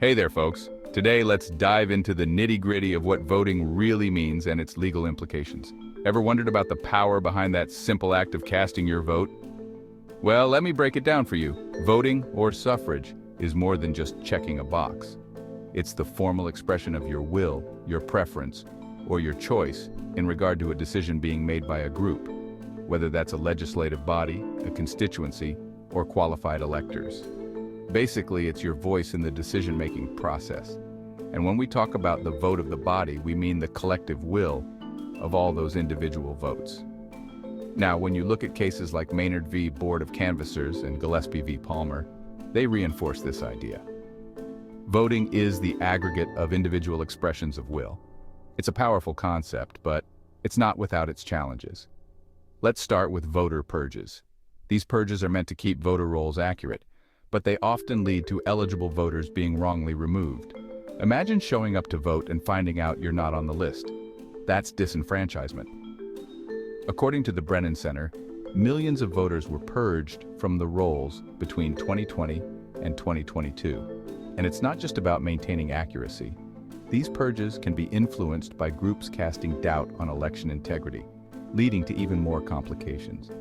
Hey there, folks. Today, let's dive into the nitty-gritty of what voting really means and its legal implications. Ever wondered about the power behind that simple act of casting your vote? Well, let me break it down for you. Voting, or suffrage, is more than just checking a box. It's the formal expression of your will, your preference, or your choice in regard to a decision being made by a group, whether that's a legislative body, a constituency, or qualified electors. Basically, it's your voice in the decision-making process. And when we talk about the vote of the body, we mean the collective will of all those individual votes. Now, when you look at cases like Maynard v. Board of Canvassers and Gillespie v. Palmer, they reinforce this idea. Voting is the aggregate of individual expressions of will. It's a powerful concept, but it's not without its challenges. Let's start with voter purges. These purges are meant to keep voter rolls accurate, but they often lead to eligible voters being wrongly removed. Imagine showing up to vote and finding out you're not on the list. That's disenfranchisement. According to the Brennan Center, millions of voters were purged from the rolls between 2020 and 2022. And it's not just about maintaining accuracy. These purges can be influenced by groups casting doubt on election integrity, leading to even more complications.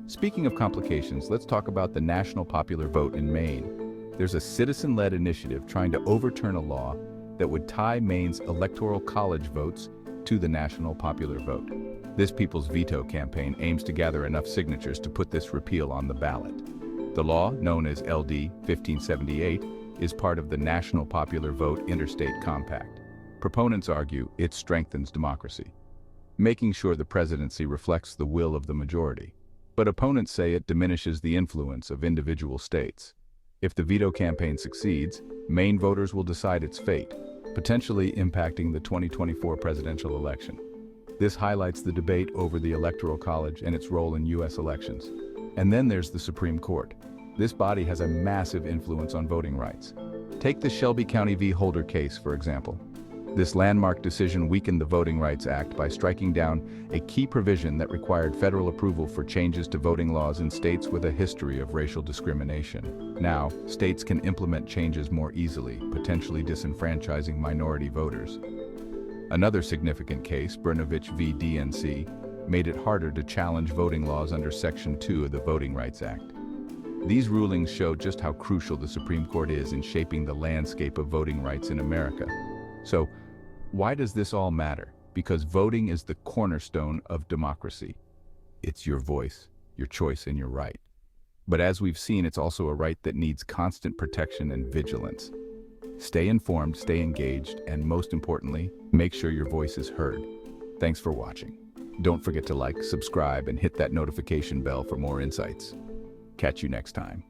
Speaking of complications, let's talk about the national popular vote in Maine. There's a citizen-led initiative trying to overturn a law that would tie Maine's electoral college votes to the national popular vote. This People's Veto campaign aims to gather enough signatures to put this repeal on the ballot. The law, known as LD 1578, is part of the National Popular Vote Interstate Compact. Proponents argue it strengthens democracy, making sure the presidency reflects the will of the majority. But opponents say it diminishes the influence of individual states. If the veto campaign succeeds, Maine voters will decide its fate, potentially impacting the 2024 presidential election. This highlights the debate over the Electoral College and its role in U.S. elections. And then there's the Supreme Court. This body has a massive influence on voting rights. Take the Shelby County v. Holder case, for example. This landmark decision weakened the Voting Rights Act by striking down a key provision that required federal approval for changes to voting laws in states with a history of racial discrimination. Now, states can implement changes more easily, potentially disenfranchising minority voters. Another significant case, Brnovich v. DNC, made it harder to challenge voting laws under Section 2 of the Voting Rights Act. These rulings show just how crucial the Supreme Court is in shaping the landscape of voting rights in America. So, why does this all matter? Because voting is the cornerstone of democracy. It's your voice, your choice, and your right. But as we've seen, it's also a right that needs constant protection and vigilance. Stay informed, stay engaged, and most importantly, make sure your voice is heard. Thanks for watching. Don't forget to like, subscribe, and hit that notification bell for more insights. Catch you next time.